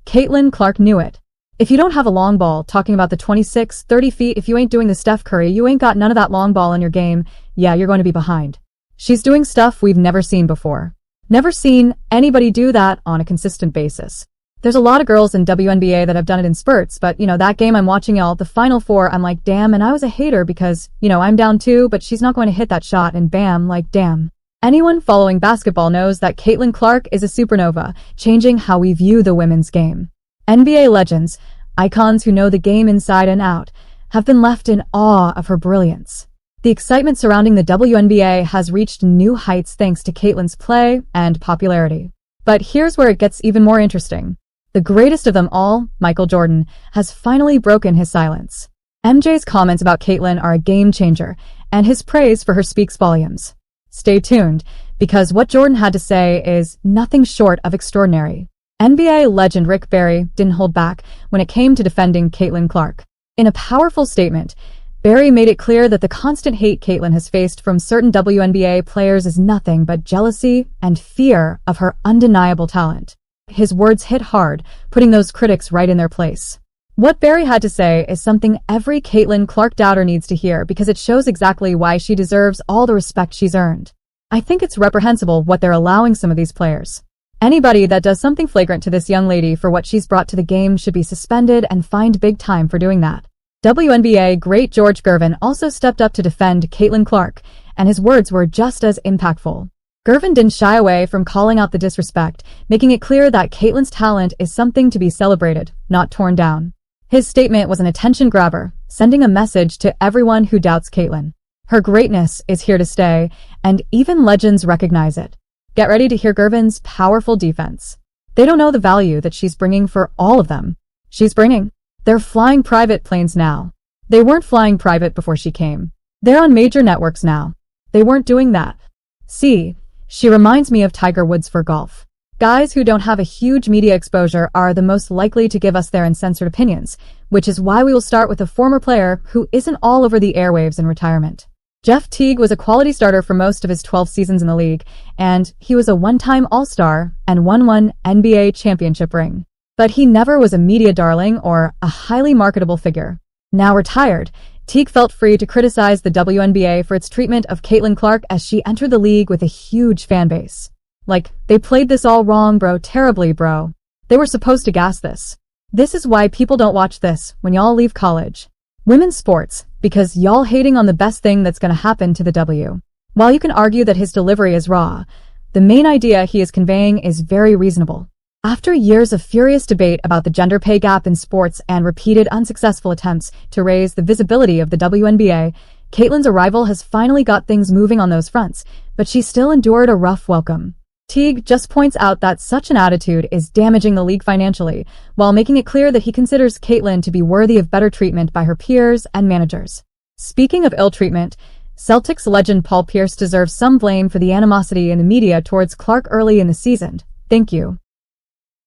Caitlin Clark knew it. If you don't have a long ball, talking about the 26, 30 feet, if you ain't doing the Steph Curry, you ain't got none of that long ball in your game, yeah, you're going to be behind. She's doing stuff we've never seen before. Never seen anybody do that on a consistent basis. There's a lot of girls in WNBA that have done it in spurts, but, that game I'm watching y'all, the Final Four, I'm like, damn, and I was a hater because, I'm down 2, but she's not going to hit that shot, and bam, like, damn. Anyone following basketball knows that Caitlin Clark is a supernova, changing how we view the women's game. NBA legends, icons who know the game inside and out, have been left in awe of her brilliance. The excitement surrounding the WNBA has reached new heights thanks to Caitlin's play and popularity. But here's where it gets even more interesting. The greatest of them all, Michael Jordan, has finally broken his silence. MJ's comments about Caitlin are a game changer, and his praise for her speaks volumes. Stay tuned, because what Jordan had to say is nothing short of extraordinary. NBA legend Rick Barry didn't hold back when it came to defending Caitlin Clark. In a powerful statement, Barry made it clear that the constant hate Caitlin has faced from certain WNBA players is nothing but jealousy and fear of her undeniable talent. His words hit hard, putting those critics right in their place. What Barry had to say is something every Caitlin Clark doubter needs to hear because it shows exactly why she deserves all the respect she's earned. I think it's reprehensible what they're allowing some of these players. Anybody that does something flagrant to this young lady for what she's brought to the game should be suspended and fined big time for doing that. WNBA great George Gervin also stepped up to defend Caitlin Clark, and his words were just as impactful. Gervin didn't shy away from calling out the disrespect, making it clear that Caitlin's talent is something to be celebrated, not torn down. His statement was an attention grabber, sending a message to everyone who doubts Caitlin. Her greatness is here to stay, and even legends recognize it. Get ready to hear Gervin's powerful defense. They don't know the value that she's bringing for all of them. She's bringing. They're flying private planes now. They weren't flying private before she came. They're on major networks now. They weren't doing that. See, she reminds me of Tiger Woods for golf. Guys who don't have a huge media exposure are the most likely to give us their uncensored opinions, which is why we will start with a former player who isn't all over the airwaves in retirement. Jeff Teague was a quality starter for most of his 12 seasons in the league, and he was a one-time All-Star and won one NBA championship ring. But he never was a media darling or a highly marketable figure. Now retired, Teague felt free to criticize the WNBA for its treatment of Caitlin Clark as she entered the league with a huge fan base. Like, they played this all wrong, bro, terribly, bro. They were supposed to gas this. This is why people don't watch this when y'all leave college. Women's sports, because y'all hating on the best thing that's gonna happen to the W. While you can argue that his delivery is raw, the main idea he is conveying is very reasonable. After years of furious debate about the gender pay gap in sports and repeated unsuccessful attempts to raise the visibility of the WNBA, Caitlin's arrival has finally got things moving on those fronts, but she still endured a rough welcome. Teague just points out that such an attitude is damaging the league financially, while making it clear that he considers Caitlin to be worthy of better treatment by her peers and managers. Speaking of ill treatment, Celtics legend Paul Pierce deserves some blame for the animosity in the media towards Clark early in the season. Thank you.